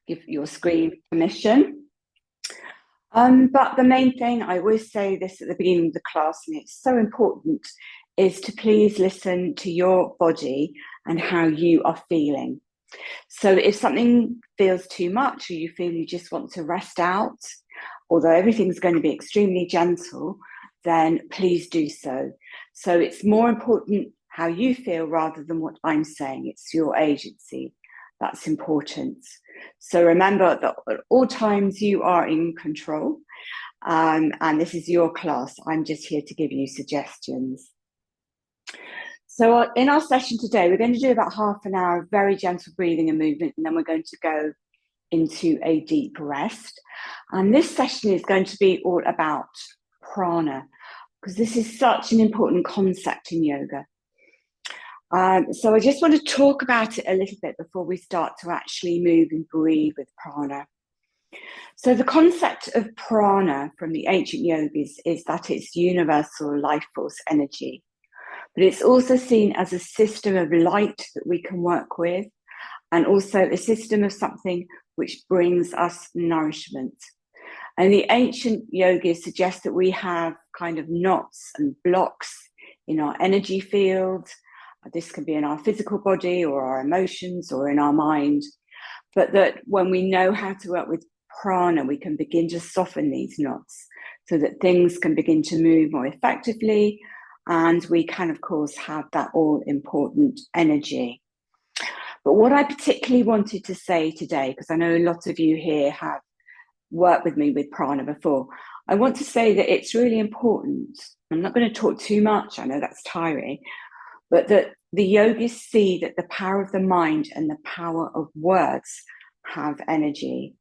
give your screen permission. But the main thing, I always say this at the beginning of the class, and it's so important, is to please listen to your body and how you are feeling. So if something feels too much, or you feel you just want to rest out, although everything's going to be extremely gentle, then please do so. So it's more important how you feel rather than what I'm saying. It's your agency. That's important. So remember that at all times you are in control, and this is your class. I'm just here to give you suggestions. So in our session today, we're going to do about half an hour of very gentle breathing and movement, and then we're going to go into a deep rest. And this session is going to be all about prana, because this is such an important concept in yoga. So I just want to talk about it a little bit before we start to actually move and breathe with prana. So the concept of prana from the ancient yogis is that it's universal life force energy, but it's also seen as a system of light that we can work with, and also a system of something which brings us nourishment. And the ancient yogis suggest that we have kind of knots and blocks in our energy field. This can be in our physical body or our emotions or in our mind, but that when we know how to work with prana, we can begin to soften these knots so that things can begin to move more effectively, and we can, of course, have that all-important energy. But what I particularly wanted to say today, because I know a lot of you here have worked with me with prana before, I want to say that it's really important. I'm not going to talk too much, I know that's tiring, but that the yogis see that the power of the mind and the power of words have energy.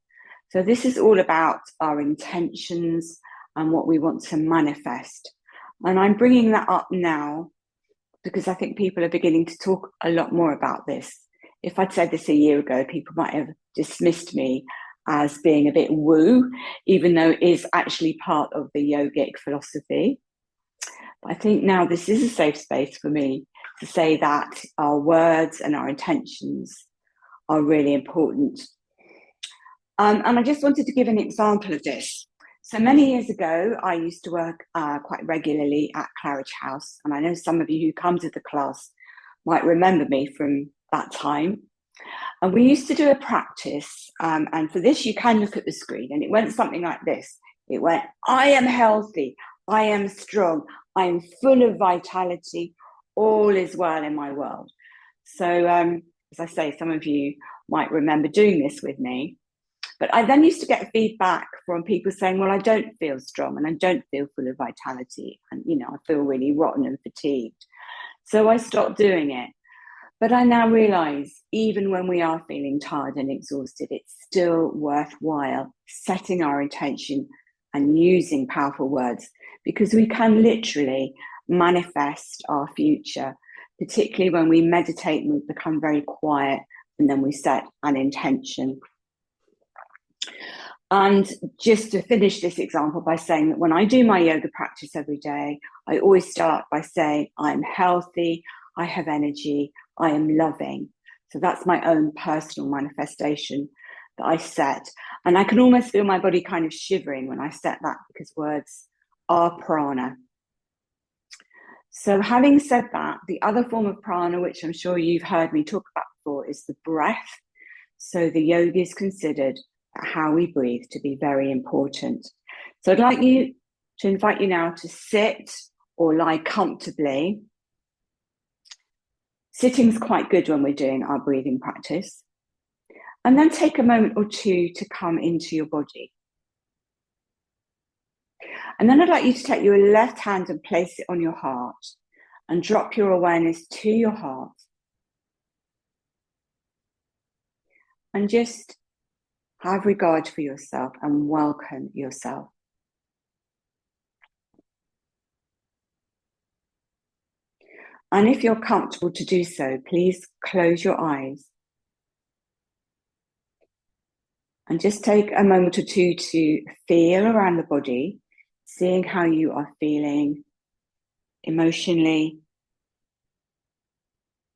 So this is all about our intentions and what we want to manifest. And I'm bringing that up now because I think people are beginning to talk a lot more about this. If I'd said this a year ago, people might have dismissed me as being a bit woo, even though it is actually part of the yogic philosophy. But I think now this is a safe space for me to say that our words and our intentions are really important. And I just wanted to give an example of this. So many years ago, I used to work quite regularly at Claridge House. And I know some of you who come to the class might remember me from that time. And we used to do a practice. And for this, you can look at the screen. And it went something like this. It went, I am healthy. I am strong. I am full of vitality. All is well in my world. So as I say, some of you might remember doing this with me. But I then used to get feedback from people saying, well, I don't feel strong and I don't feel full of vitality. And, you know, I feel really rotten and fatigued. So I stopped doing it. But I now realize even when we are feeling tired and exhausted, it's still worthwhile setting our intention and using powerful words, because we can literally manifest our future, particularly when we meditate and we become very quiet and then we set an intention. And just to finish this example by saying that when I do my yoga practice every day, I always start by saying, I'm healthy, I have energy, I am loving. So that's my own personal manifestation that I set. And I can almost feel my body kind of shivering when I set that, because words are prana. So having said that, the other form of prana, which I'm sure you've heard me talk about before, is the breath. So the yogis considered how we breathe to be very important. So I'd like to invite you now to sit or lie comfortably. Sitting's quite good when we're doing our breathing practice. And then take a moment or two to come into your body. And then I'd like you to take your left hand and place it on your heart and drop your awareness to your heart. And just have regard for yourself and welcome yourself. And if you're comfortable to do so, please close your eyes. And just take a moment or two to feel around the body, seeing how you are feeling emotionally,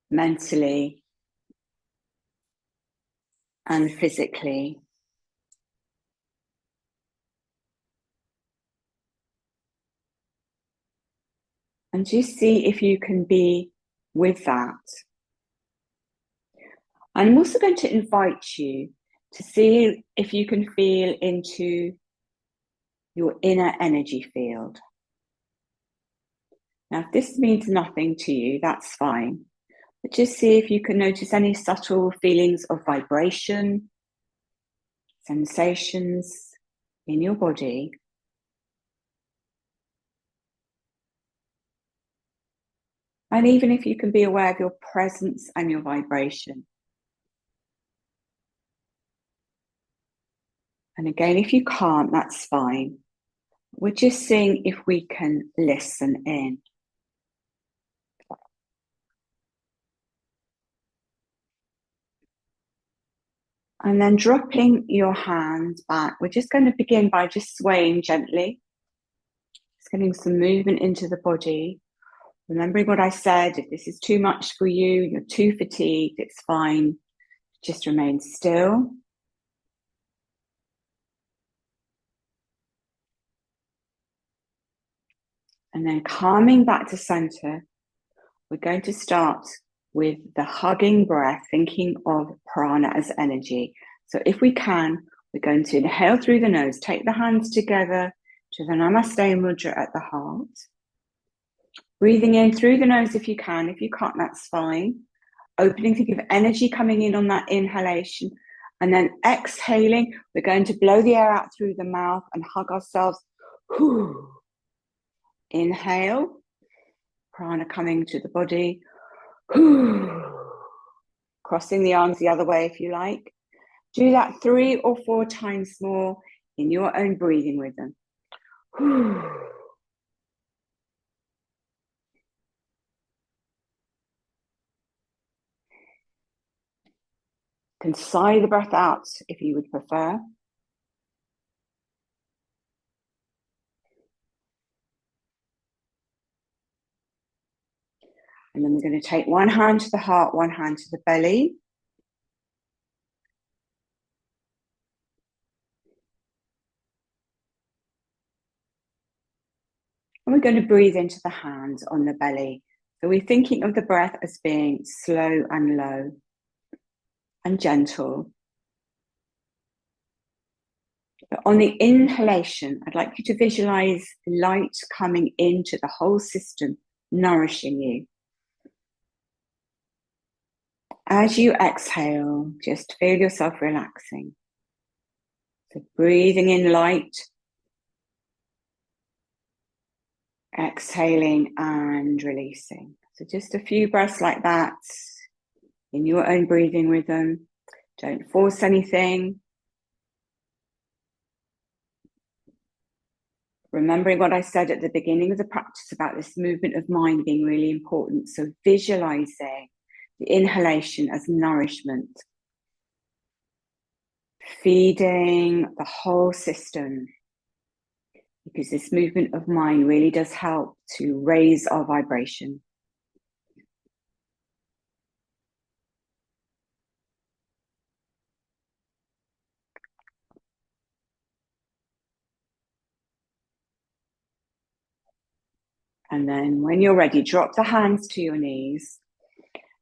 mentally, and physically. And just see if you can be with that. I'm also going to invite you to see if you can feel into your inner energy field. Now, if this means nothing to you, that's fine. But just see if you can notice any subtle feelings of vibration, sensations in your body. And even if you can be aware of your presence and your vibration. And again, if you can't, that's fine. We're just seeing if we can listen in. And then dropping your hands back. We're just going to begin by just swaying gently. Just getting some movement into the body. Remembering what I said, if this is too much for you, you're too fatigued, it's fine. Just remain still. And then calming back to center, we're going to start with the hugging breath, thinking of prana as energy. So if we can, we're going to inhale through the nose, take the hands together to the Namaste Mudra at the heart. Breathing in through the nose if you can. If you can't, that's fine. Opening, think of energy coming in on that inhalation. And then exhaling, we're going to blow the air out through the mouth and hug ourselves. Inhale, prana coming to the body. Crossing the arms the other way if you like. Do that 3 or 4 times more in your own breathing rhythm. Can sigh the breath out if you would prefer. And then we're going to take one hand to the heart, one hand to the belly. And we're going to breathe into the hands on the belly. So we're thinking of the breath as being slow and low and gentle. But on the inhalation, I'd like you to visualize light coming into the whole system, nourishing you. As you exhale, just feel yourself relaxing. So breathing in light, exhaling and releasing. So just a few breaths like that in your own breathing rhythm. Don't force anything. Remembering what I said at the beginning of the practice about this movement of mind being really important. So visualizing the inhalation as nourishment, feeding the whole system, because this movement of mind really does help to raise our vibration. And then when you're ready, drop the hands to your knees.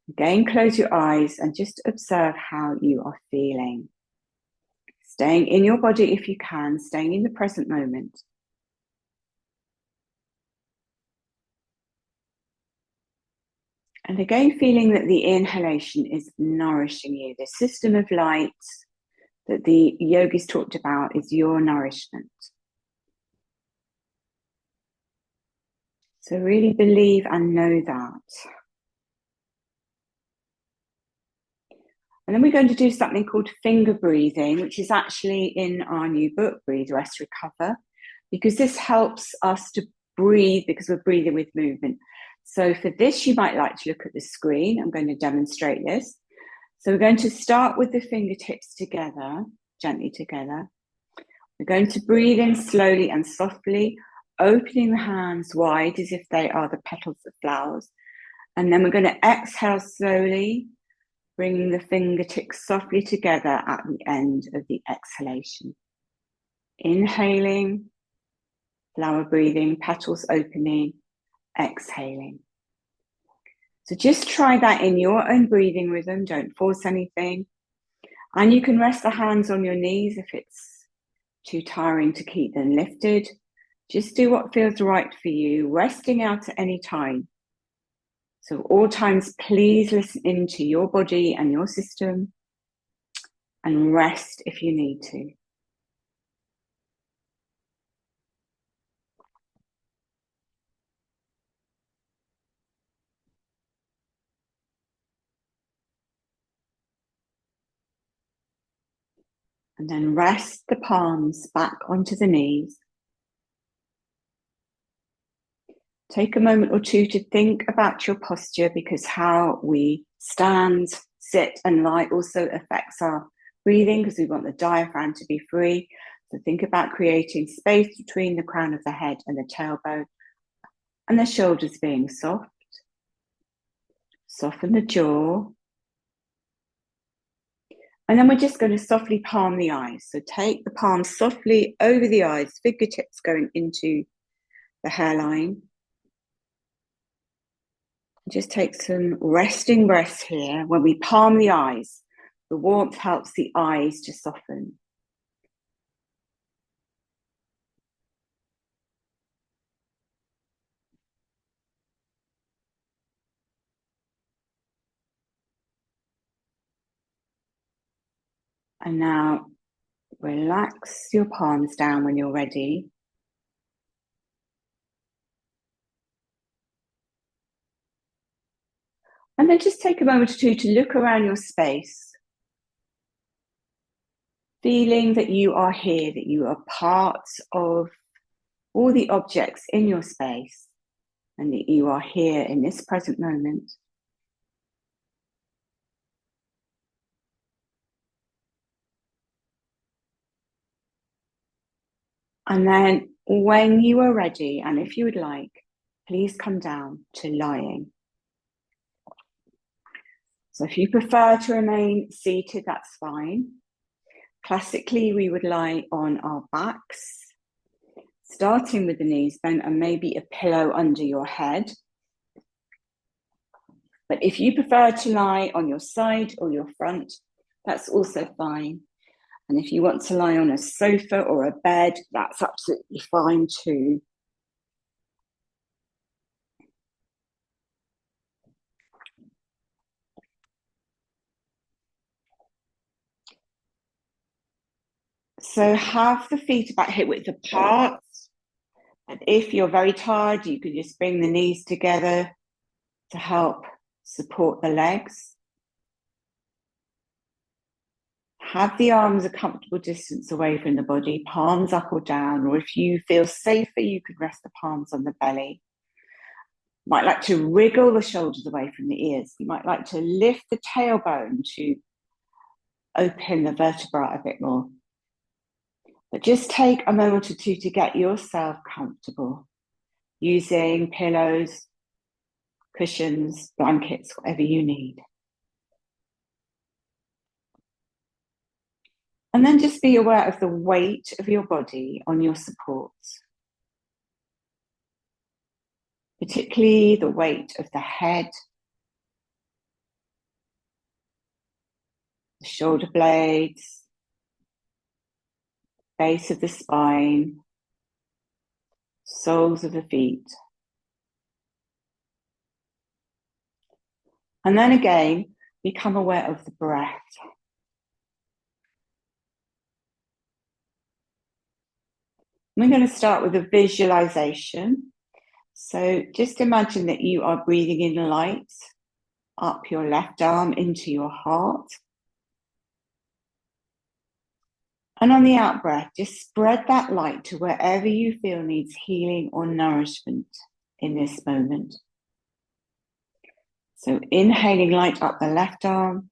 Again, close your eyes and just observe how you are feeling. Staying in your body if you can, staying in the present moment. And again, feeling that the inhalation is nourishing you. The system of light that the yogis talked about is your nourishment. So really believe and know that. And then we're going to do something called finger breathing, which is actually in our new book, Breathe, Rest, Recover, because this helps us to breathe because we're breathing with movement. So for this, you might like to look at the screen. I'm going to demonstrate this. So we're going to start with the fingertips together, gently together. We're going to breathe in slowly and softly, opening the hands wide as if they are the petals of flowers. And then we're going to exhale slowly, bringing the fingertips softly together at the end of the exhalation. Inhaling, flower breathing, petals opening, exhaling. So just try that in your own breathing rhythm. Don't force anything. And you can rest the hands on your knees if it's too tiring to keep them lifted. Just do what feels right for you, resting out at any time. So all times, please listen into your body and your system and rest if you need to. And then rest the palms back onto the knees. Take a moment or two to think about your posture, because how we stand, sit and lie also affects our breathing, because we want the diaphragm to be free. So think about creating space between the crown of the head and the tailbone, and the shoulders being soft. Soften the jaw. And then we're just going to softly palm the eyes. So take the palms softly over the eyes, fingertips going into the hairline. Just take some resting breaths here. When we palm the eyes, the warmth helps the eyes to soften. And now relax your palms down when you're ready. And then just take a moment or two to look around your space, feeling that you are here, that you are part of all the objects in your space, and that you are here in this present moment. And then when you are ready, and if you would like, please come down to lying. So if you prefer to remain seated, that's fine. Classically, we would lie on our backs, starting with the knees bent and maybe a pillow under your head. But if you prefer to lie on your side or your front, that's also fine. And if you want to lie on a sofa or a bed, that's absolutely fine too. So have the feet about hip width apart. And if you're very tired, you can just bring the knees together to help support the legs. Have the arms a comfortable distance away from the body, palms up or down, or if you feel safer, you could rest the palms on the belly. You might like to wriggle the shoulders away from the ears. You might like to lift the tailbone to open the vertebra a bit more. But just take a moment or two to get yourself comfortable, using pillows, cushions, blankets, whatever you need. And then just be aware of the weight of your body on your supports, particularly the weight of the head, the shoulder blades, base of the spine, soles of the feet. And then again, become aware of the breath. We're going to start with a visualization. So just imagine that you are breathing in light up your left arm into your heart. And on the out breath, just spread that light to wherever you feel needs healing or nourishment in this moment. So inhaling light up the left arm,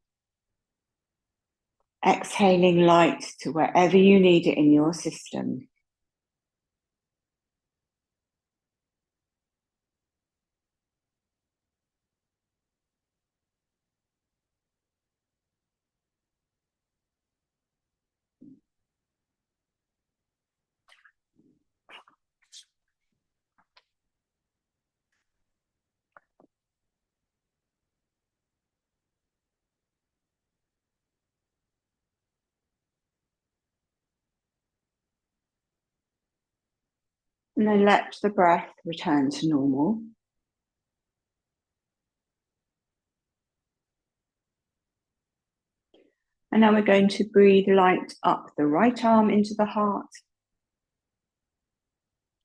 exhaling light to wherever you need it in your system. And then let the breath return to normal. And now we're going to breathe light up the right arm into the heart.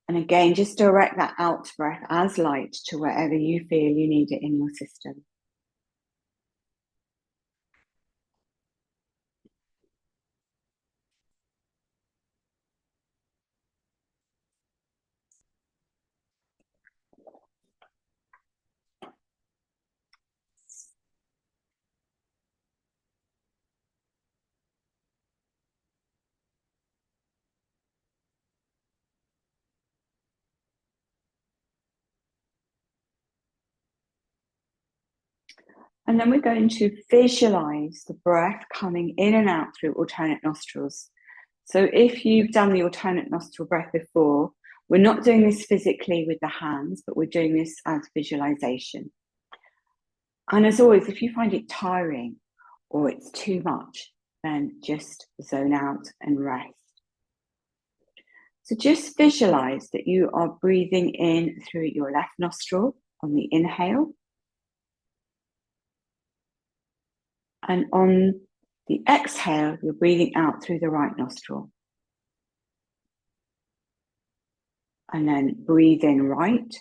And again, just direct that out breath as light to wherever you feel you need it in your system. And then we're going to visualize the breath coming in and out through alternate nostrils. So if you've done the alternate nostril breath before, we're not doing this physically with the hands, but we're doing this as visualization. And as always, if you find it tiring or it's too much, then just zone out and rest. So just visualize that you are breathing in through your left nostril on the inhale. And on the exhale, you're breathing out through the right nostril. And then breathe in right.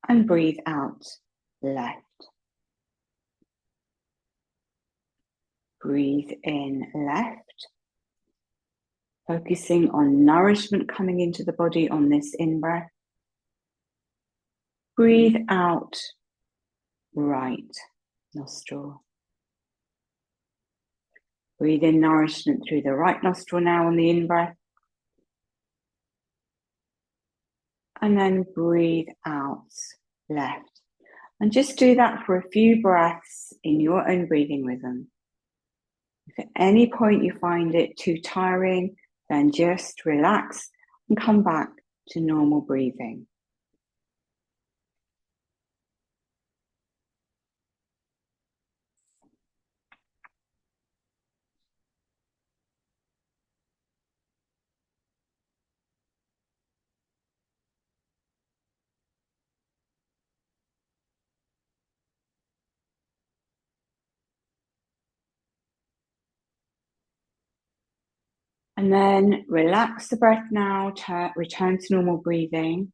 And breathe out left. Breathe in left. Focusing on nourishment coming into the body on this in-breath. Breathe out right nostril. Breathe in nourishment through the right nostril now on the in-breath. And then breathe out left. And just do that for a few breaths in your own breathing rhythm. If at any point you find it too tiring, then just relax and come back to normal breathing. And then relax the breath now, return to normal breathing.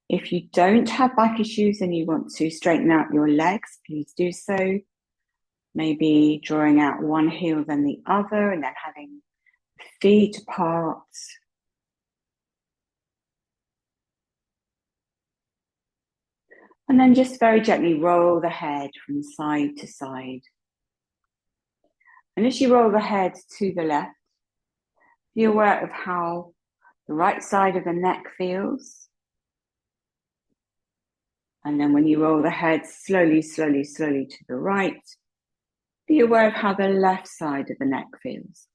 If you don't have back issues and you want to straighten out your legs, please do so. Maybe drawing out one heel then the other and then having feet apart. And then just very gently roll the head from side to side. And as you roll the head to the left, be aware of how the right side of the neck feels. And then when you roll the head slowly, slowly, slowly to the right, be aware of how the left side of the neck feels.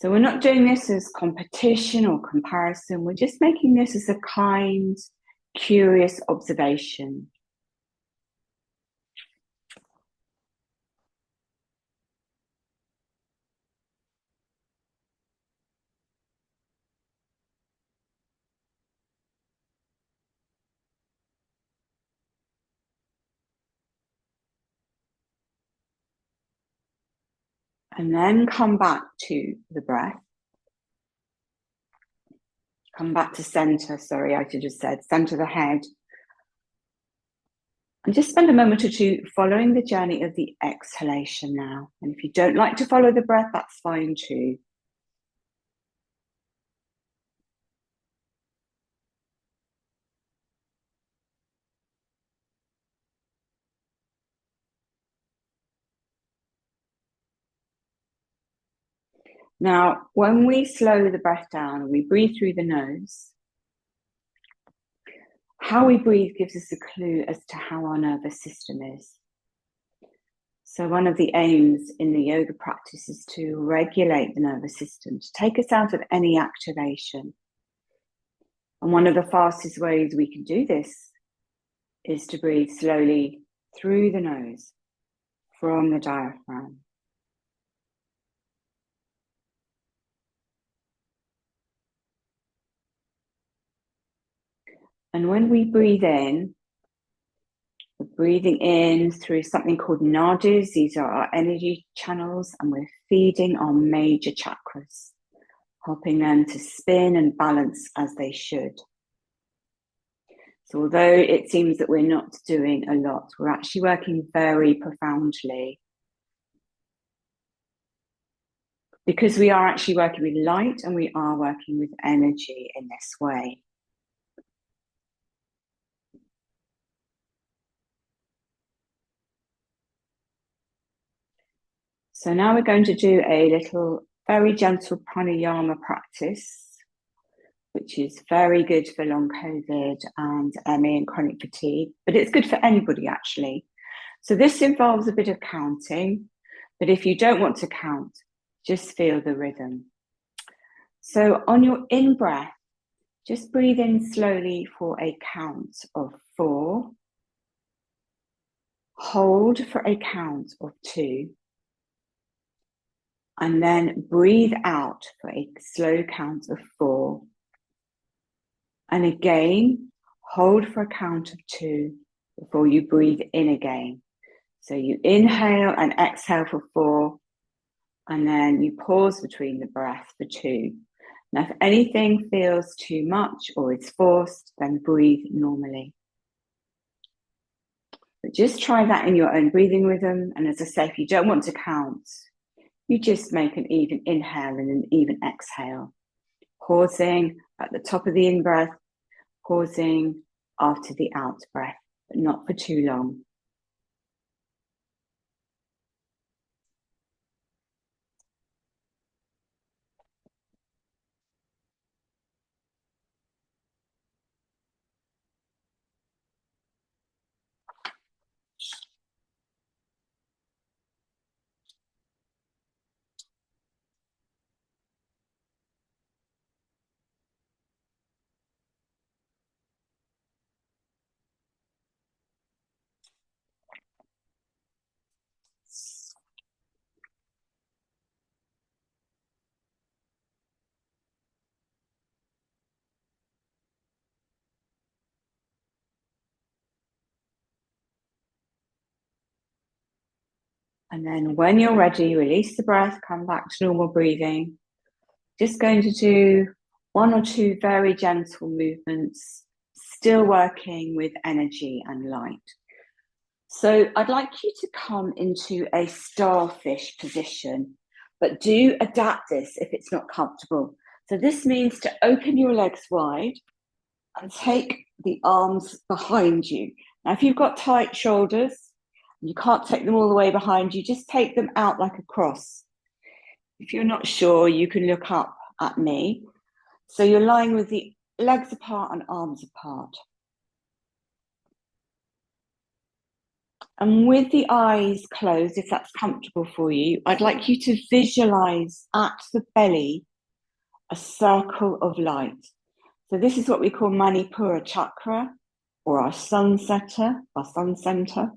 So we're not doing this as competition or comparison. We're just making this as a kind, curious observation. And then come back to the breath. Come back to center. Sorry, I should have said center the head. And just spend a moment or two following the journey of the exhalation now. And if you don't like to follow the breath, that's fine too. Now, when we slow the breath down and we breathe through the nose, how we breathe gives us a clue as to how our nervous system is. So one of the aims in the yoga practice is to regulate the nervous system, to take us out of any activation. And one of the fastest ways we can do this is to breathe slowly through the nose from the diaphragm. And when we breathe in, we're breathing in through something called nadis. These are our energy channels, and we're feeding our major chakras, helping them to spin and balance as they should. So although it seems that we're not doing a lot, we're actually working very profoundly, because we are actually working with light and we are working with energy in this way. So now we're going to do a little very gentle pranayama practice, which is very good for long COVID and ME and chronic fatigue, but it's good for anybody actually. So this involves a bit of counting, but if you don't want to count, just feel the rhythm. So on your in-breath, just breathe in slowly for a count of 4. Hold for a count of 2. And then breathe out for a slow count of 4. And again, hold for a count of 2 before you breathe in again. So you inhale and exhale for 4, and then you pause between the breath for 2. Now, if anything feels too much or is forced, then breathe normally. But just try that in your own breathing rhythm. And as I say, if you don't want to count, you just make an even inhale and an even exhale, pausing at the top of the in-breath, pausing after the out-breath, but not for too long. And then when you're ready, release the breath, come back to normal breathing. Just going to do 1 or 2 very gentle movements, still working with energy and light. So I'd like you to come into a starfish position, but do adapt this if it's not comfortable. So this means to open your legs wide and take the arms behind you. Now, if you've got tight shoulders, you can't take them all the way behind you, just take them out like a cross. If you're not sure, you can look up at me. So you're lying with the legs apart and arms apart. And with the eyes closed, if that's comfortable for you, I'd like you to visualize at the belly a circle of light. So this is what we call Manipura chakra, or our sun center, our sun center.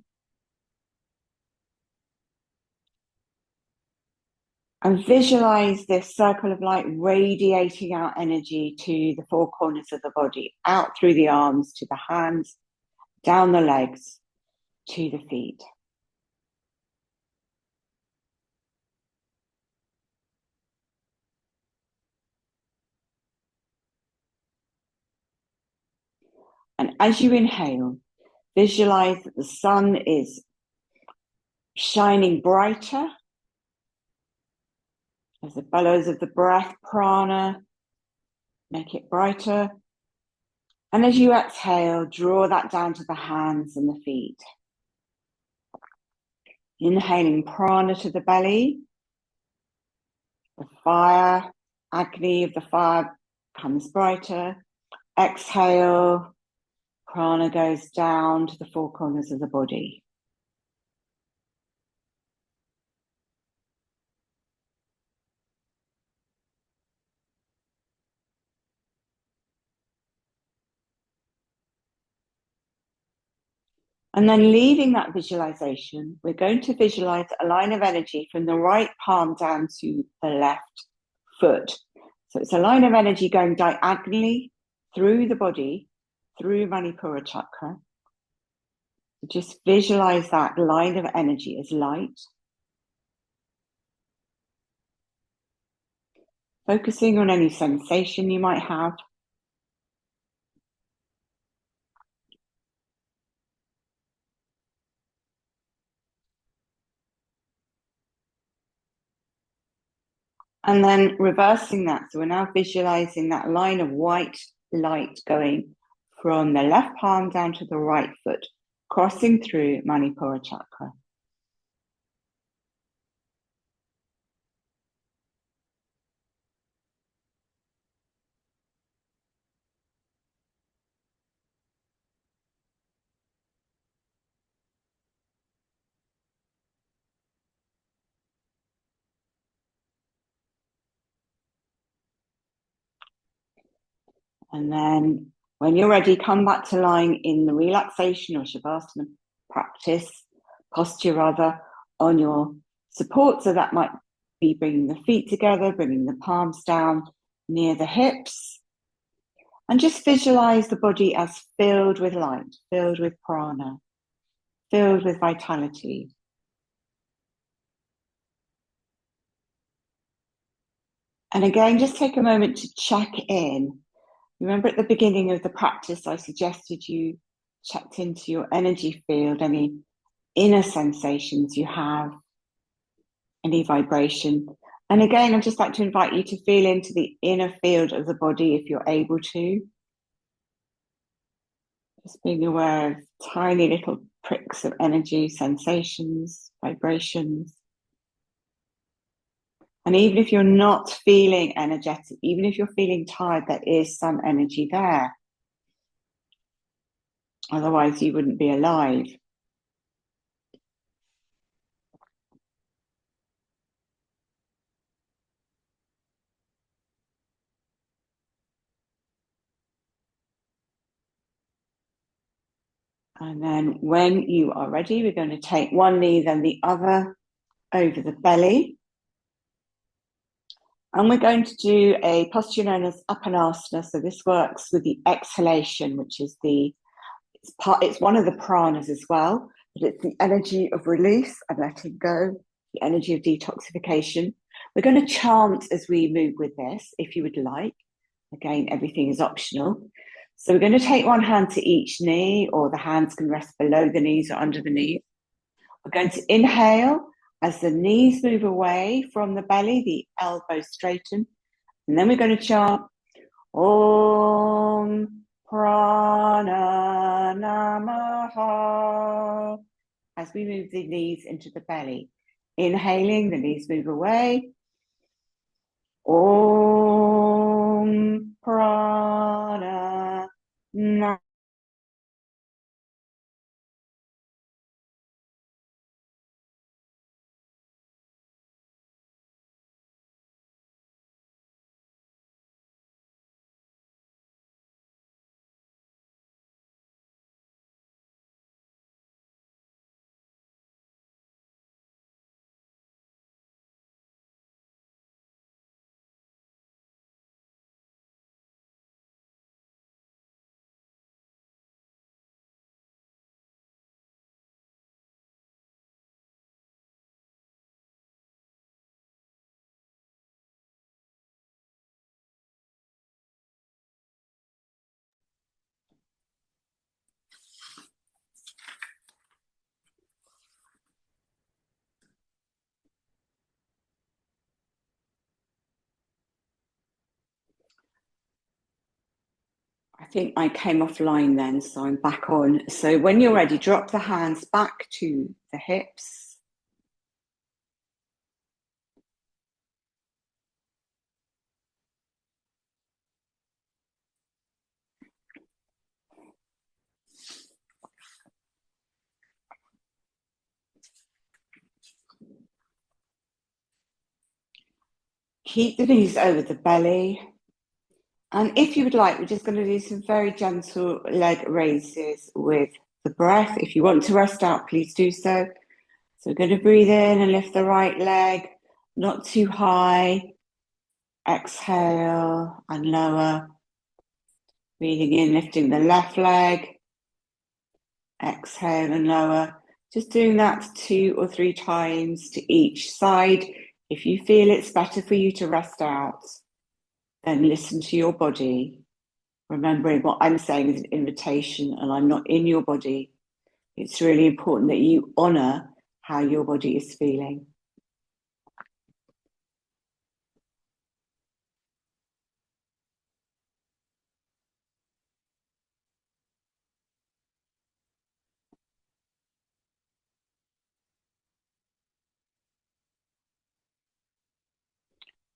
And visualize this circle of light radiating out energy to the 4 corners of the body, out through the arms, to the hands, down the legs, to the feet. And as you inhale, visualize that the sun is shining brighter as the bellows of the breath, prana, make it brighter. And as you exhale, draw that down to the hands and the feet. Inhaling prana to the belly. The fire, agni of the fire becomes brighter. Exhale, prana goes down to the 4 corners of the body. And then leaving that visualization, we're going to visualize a line of energy from the right palm down to the left foot. So it's a line of energy going diagonally through the body through Manipura chakra. Just visualize that line of energy as light. Focusing on any sensation you might have. And then reversing that. So we're now visualizing that line of white light going from the left palm down to the right foot, crossing through Manipura chakra. And then when you're ready, come back to lying in the relaxation or Shavasana practice, posture rather, on your support. So that might be bringing the feet together, bringing the palms down near the hips. And just visualize the body as filled with light, filled with prana, filled with vitality. And again, just take a moment to check in. Remember at the beginning of the practice, I suggested you checked into your energy field, any inner sensations you have, any vibration. And again, I'd just like to invite you to feel into the inner field of the body if you're able to. Just being aware of tiny little pricks of energy, sensations, vibrations. And even if you're not feeling energetic, even if you're feeling tired, there is some energy there. Otherwise, you wouldn't be alive. And then when you are ready, we're going to take one knee, then the other over the belly. And we're going to do a posture known as Apanasana. So this works with the exhalation, which is it's one of the pranas as well, but it's the energy of release and letting go, the energy of detoxification. We're going to chant as we move with this, if you would like. Again, everything is optional. So we're going to take one hand to each knee, or the hands can rest below the knees or under the knees. We're going to inhale as the knees move away from the belly, the elbows straighten. And then we're going to chant Om Prana Namaha as we move the knees into the belly. Inhaling, the knees move away. Om Prana Namaha. I think I came offline then, so I'm back on. So when you're ready, drop the hands back to the hips. Keep the knees over the belly. And if you would like, we're just going to do some very gentle leg raises with the breath. If you want to rest out, please do so. So we're going to breathe in and lift the right leg, not too high. Exhale and lower. Breathing in, lifting the left leg. Exhale and lower. Just doing that 2 or 3 times to each side. If you feel it's better for you to rest out, then listen to your body. Remembering what I'm saying is an invitation and I'm not in your body. It's really important that you honour how your body is feeling.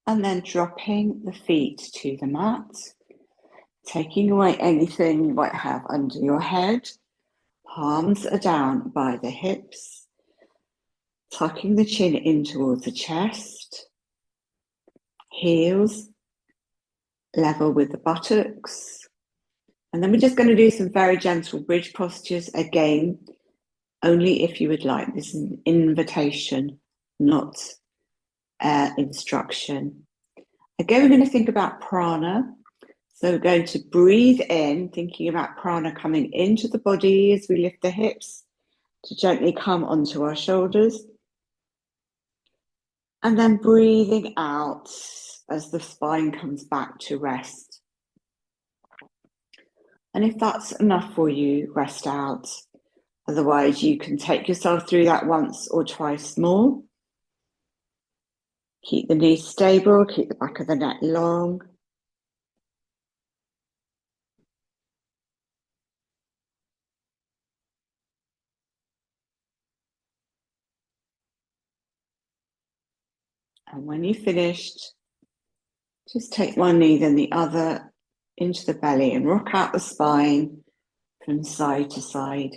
And then dropping the feet to the mat, taking away anything you might have under your head. Palms are down by the hips, tucking the chin in towards the chest, heels level with the buttocks. And then we're just going to do some very gentle bridge postures again, only if you would like. This is an invitation, not instruction. Again, we're going to think about prana. So we're going to breathe in, thinking about prana coming into the body as we lift the hips to gently come onto our shoulders. And then breathing out as the spine comes back to rest. And if that's enough for you, rest out. Otherwise, you can take yourself through that once or twice more. Keep the knees stable, keep the back of the neck long. And when you've finished, just take one knee, then the other into the belly and rock out the spine from side to side.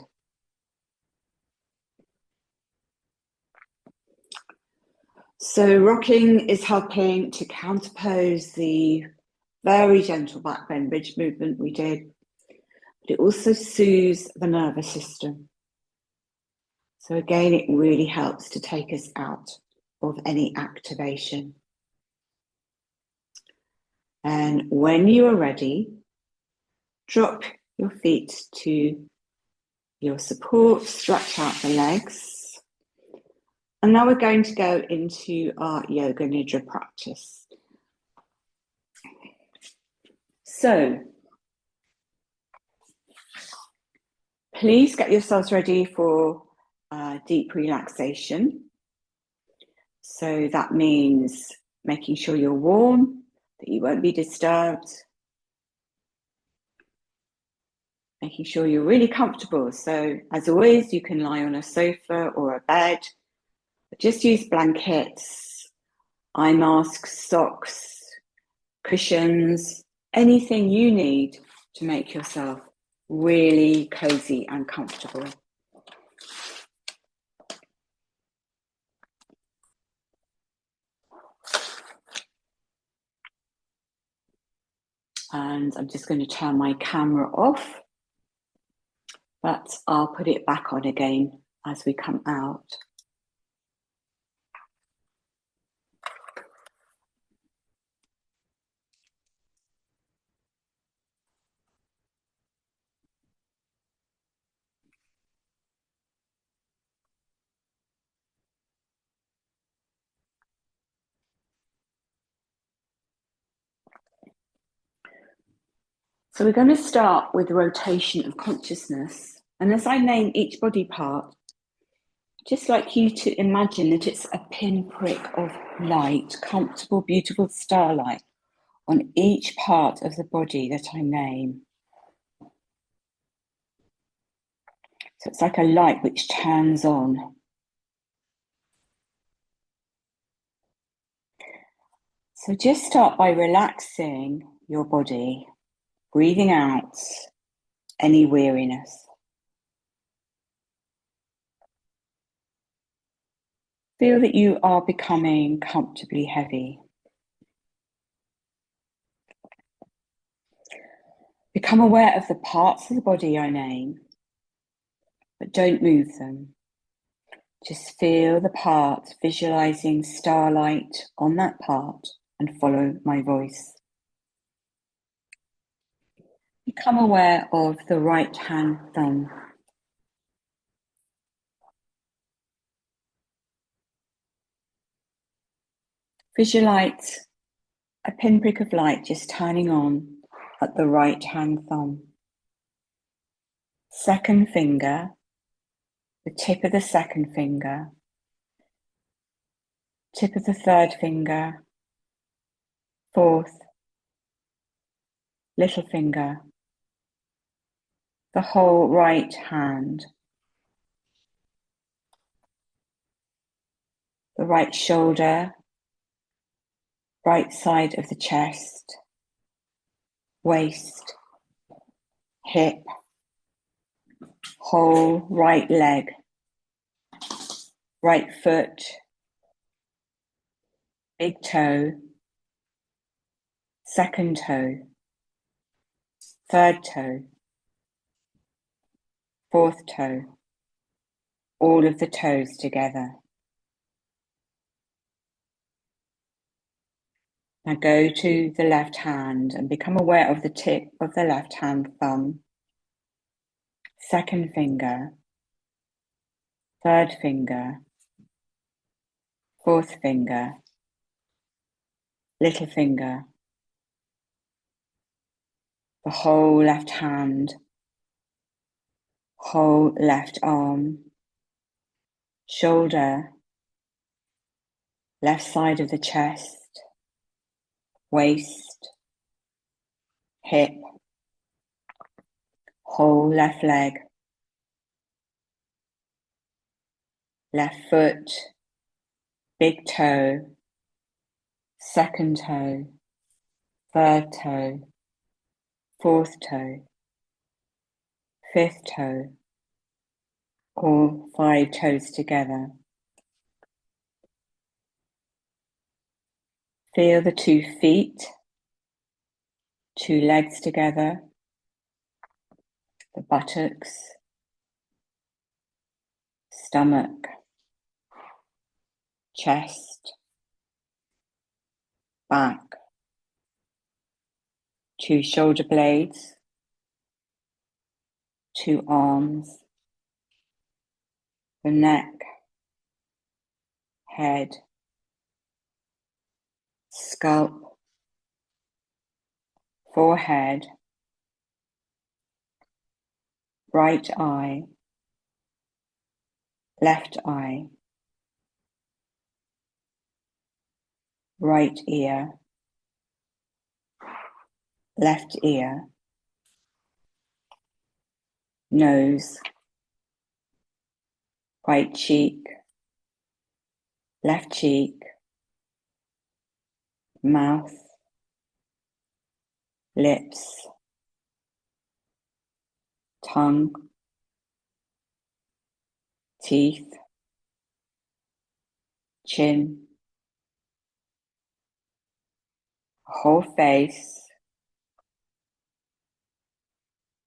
So rocking is helping to counterpose the very gentle back bend bridge movement we did, but it also soothes the nervous system. So again, it really helps to take us out of any activation. And when you are ready, drop your feet to your support, stretch out the legs. And now we're going to go into our Yoga Nidra practice. So, please get yourselves ready for deep relaxation. So that means making sure you're warm, that you won't be disturbed. Making sure you're really comfortable. So as always, you can lie on a sofa or a bed, but just use blankets, eye masks, socks, cushions, anything you need to make yourself really cozy and comfortable. And I'm just going to turn my camera off, but I'll put it back on again as we come out. So we're going to start with the rotation of consciousness. And as I name each body part, I'd just like you to imagine that it's a pinprick of light, comfortable, beautiful starlight on each part of the body that I name. So it's like a light which turns on. So just start by relaxing your body, breathing out any weariness. Feel that you are becoming comfortably heavy. Become aware of the parts of the body I name, but don't move them. Just feel the part, visualizing starlight on that part, and follow my voice. Become aware of the right hand thumb. Visualize a pinprick of light just turning on at the right hand thumb. Second finger, the tip of the second finger, tip of the third finger, fourth, little finger, the whole right hand, the right shoulder, right side of the chest, waist, hip, whole right leg, right foot, big toe, second toe, third toe, fourth toe, all of the toes together. Now go to the left hand and become aware of the tip of the left hand thumb, second finger, third finger, fourth finger, little finger, the whole left hand, whole left arm, shoulder, left side of the chest, waist, hip, whole left leg, left foot, big toe, second toe, third toe, fourth toe, fifth toe, all 5 toes together. Feel the 2 feet, 2 legs together, the buttocks, stomach, chest, back, 2 shoulder blades, 2 arms, the neck, head, scalp, forehead, right eye, left eye, right ear, left ear, nose, right cheek, left cheek, mouth, lips, tongue, teeth, chin, whole face,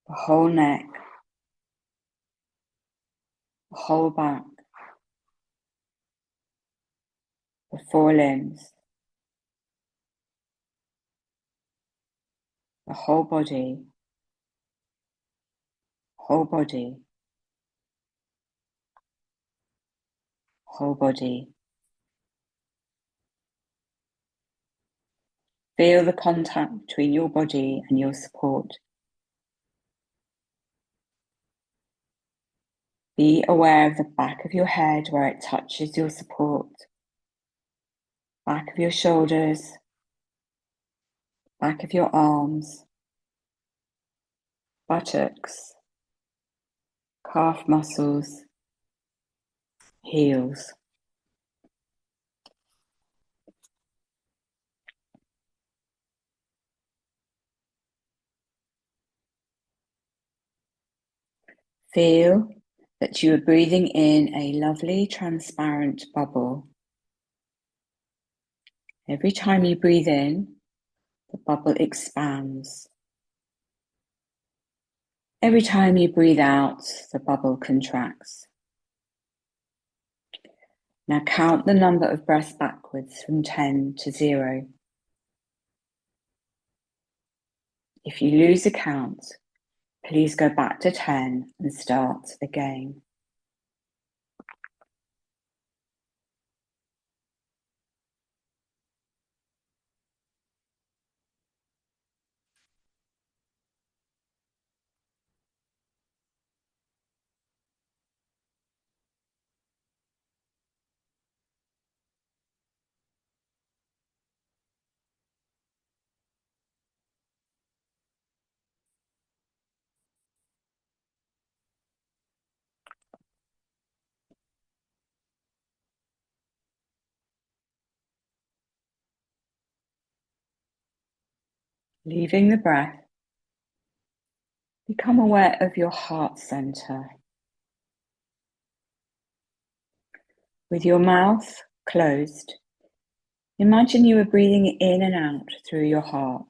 the whole neck, the whole back, the 4 limbs, the whole body, whole body, whole body. Feel the contact between your body and your support. Be aware of the back of your head where it touches your support, back of your shoulders, back of your arms, buttocks, calf muscles, heels. Feel that you are breathing in a lovely transparent bubble. Every time you breathe in, the bubble expands. Every time you breathe out, the bubble contracts. Now count the number of breaths backwards from 10 to 0. If you lose a count, please go back to 10 and start again. Leaving the breath, become aware of your heart center. With your mouth closed, imagine you are breathing in and out through your heart.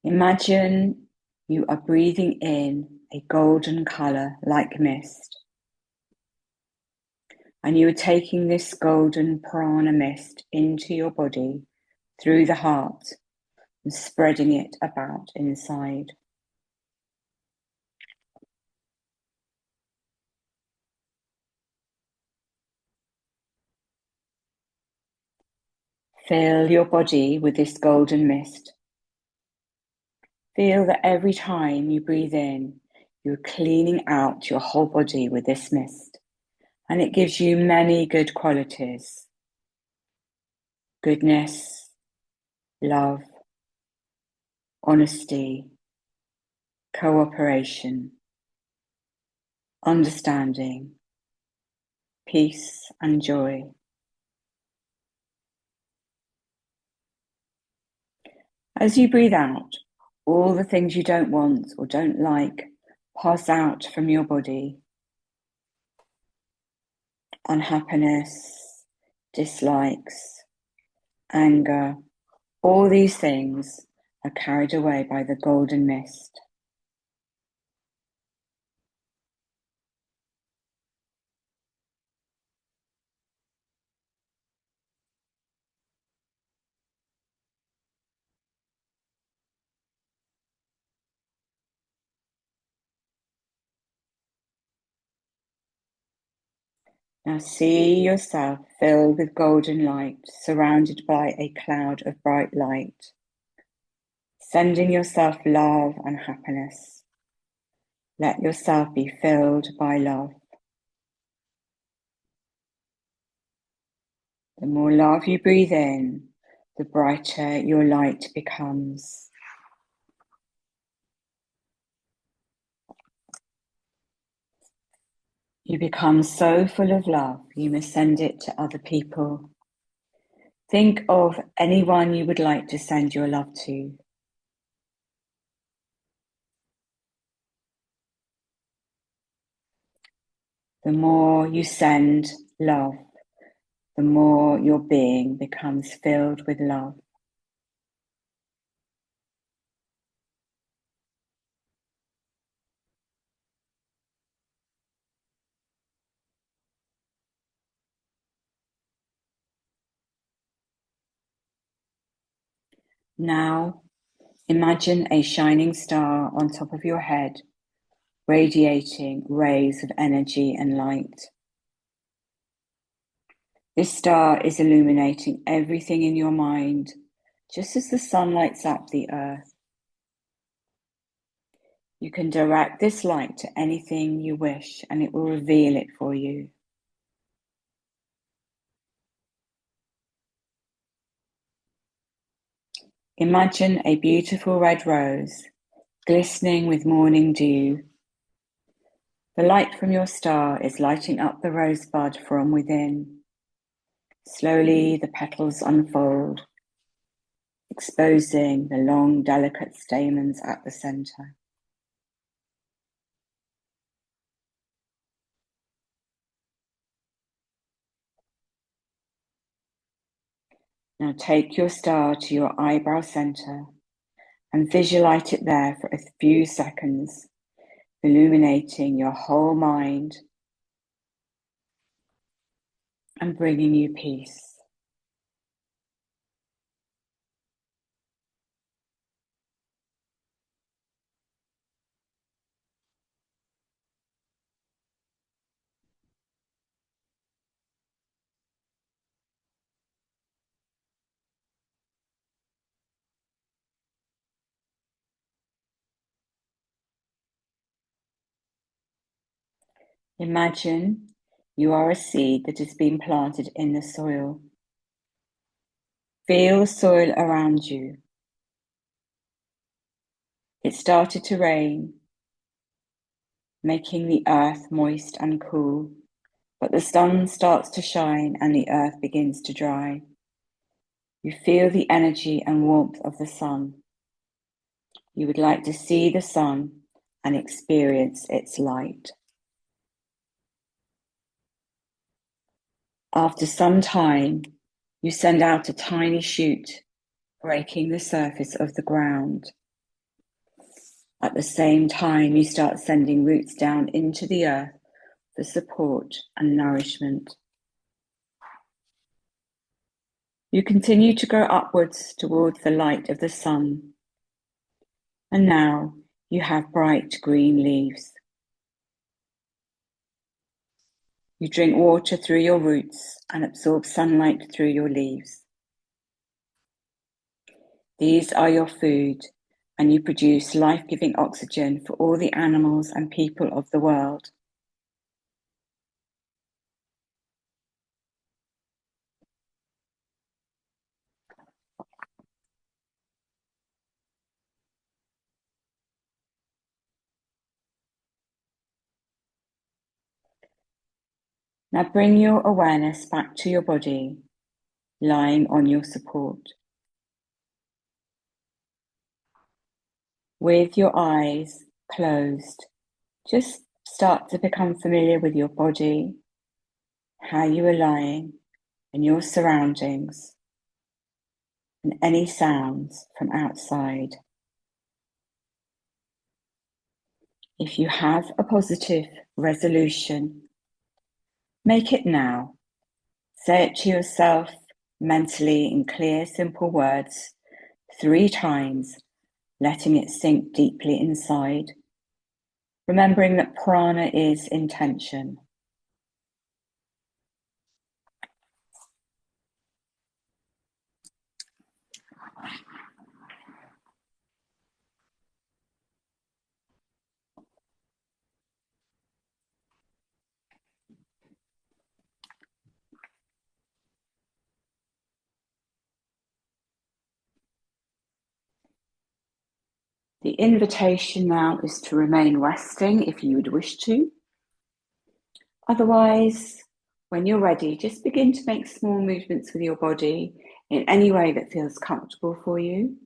Imagine you are breathing in a golden color like mist, and you are taking this golden prana mist into your body through the heart and spreading it about inside. Fill your body with this golden mist. Feel that every time you breathe in, you're cleaning out your whole body with this mist, and it gives you many good qualities: goodness, love, honesty, cooperation, understanding, peace and joy. As you breathe out, all the things you don't want or don't like pass out from your body. Unhappiness, dislikes, anger, all these things are carried away by the golden mist. Now see yourself filled with golden light, surrounded by a cloud of bright light, sending yourself love and happiness. Let yourself be filled by love. The more love you breathe in, the brighter your light becomes. You become so full of love, you must send it to other people. Think of anyone you would like to send your love to. The more you send love, the more your being becomes filled with love. Now, imagine a shining star on top of your head, radiating rays of energy and light. This star is illuminating everything in your mind, just as the sun lights up the earth. You can direct this light to anything you wish, and it will reveal it for you. Imagine a beautiful red rose, glistening with morning dew. The light from your star is lighting up the rosebud from within. Slowly, the petals unfold, exposing the long, delicate stamens at the center. Now take your star to your eyebrow center and visualize it there for a few seconds, illuminating your whole mind and bringing you peace. Imagine you are a seed that has been planted in the soil. Feel the soil around you. It started to rain, making the earth moist and cool, but the sun starts to shine and the earth begins to dry. You feel the energy and warmth of the sun. You would like to see the sun and experience its light. After some time, you send out a tiny shoot, breaking the surface of the ground. At the same time, you start sending roots down into the earth for support and nourishment. You continue to grow upwards towards the light of the sun. And now you have bright green leaves. You drink water through your roots and absorb sunlight through your leaves. These are your food, and you produce life-giving oxygen for all the animals and people of the world. Now bring your awareness back to your body, lying on your support. With your eyes closed, just start to become familiar with your body, how you are lying, and your surroundings, and any sounds from outside. If you have a positive resolution, make it now. Say it to yourself mentally in clear, simple words 3 times, letting it sink deeply inside. Remembering that prana is intention. The invitation now is to remain resting if you would wish to. Otherwise, when you're ready, just begin to make small movements with your body in any way that feels comfortable for you.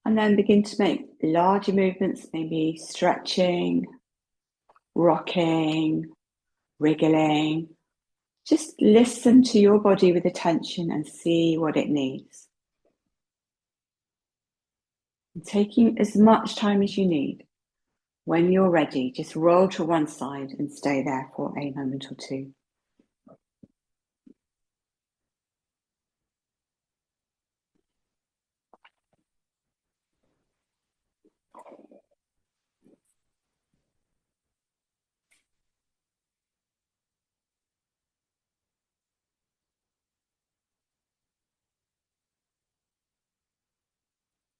And then begin to make larger movements, maybe stretching, rocking, wriggling. Just listen to your body with attention and see what it needs. And taking as much time as you need. When you're ready, just roll to one side and stay there for a moment or two.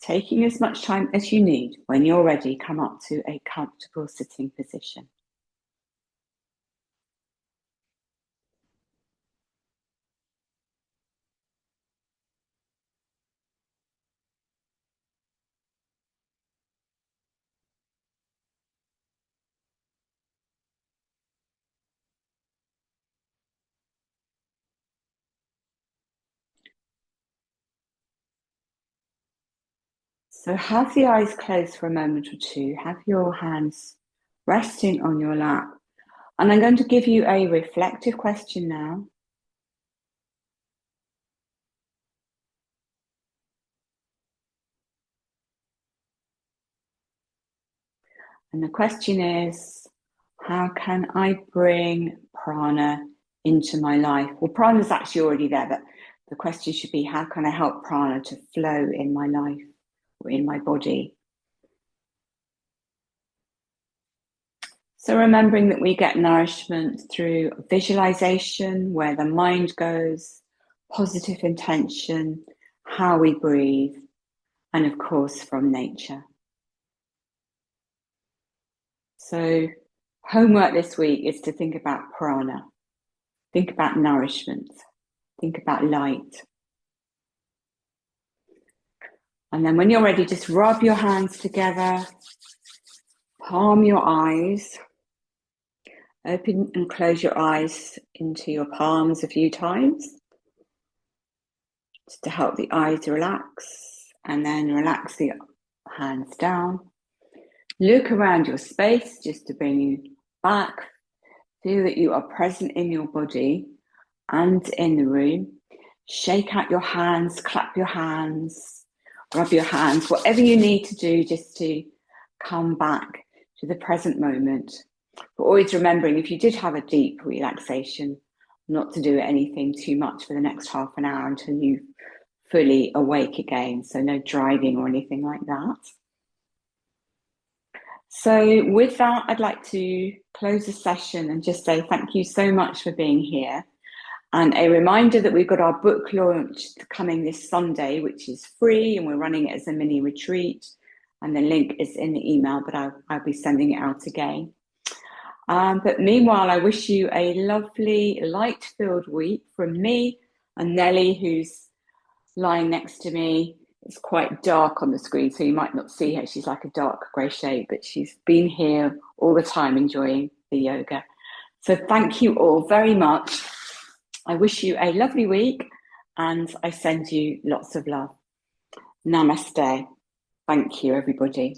Taking as much time as you need. When you're ready, come up to a comfortable sitting position. So have the eyes closed for a moment or two. Have your hands resting on your lap. And I'm going to give you a reflective question now. And the question is, how can I bring prana into my life? Well, prana is actually already there, but the question should be, how can I help prana to flow in my life or in my body? So remembering that we get nourishment through visualization, where the mind goes, positive intention, how we breathe, and of course from nature. So homework this week is to think about prana, think about nourishment, think about light. And then when you're ready, just rub your hands together, palm your eyes, open and close your eyes into your palms a few times, just to help the eyes relax, and then relax the hands down. Look around your space just to bring you back. Feel that you are present in your body and in the room. Shake out your hands, clap your hands, rub your hands, whatever you need to do just to come back to the present moment. But always remembering, if you did have a deep relaxation, not to do anything too much for the next half an hour until you fully awake again. So no driving or anything like that. So with that, I'd like to close the session and just say thank you so much for being here. And a reminder that we've got our book launch coming this Sunday, which is free, and we're running it as a mini retreat. And the link is in the email, but I'll be sending it out again. But meanwhile, I wish you a lovely, light-filled week from me and Nellie, who's lying next to me. It's quite dark on the screen, so you might not see her. She's like a dark grey shade, but she's been here all the time enjoying the yoga. So thank you all very much. I wish you a lovely week, and I send you lots of love. Namaste. Thank you, everybody.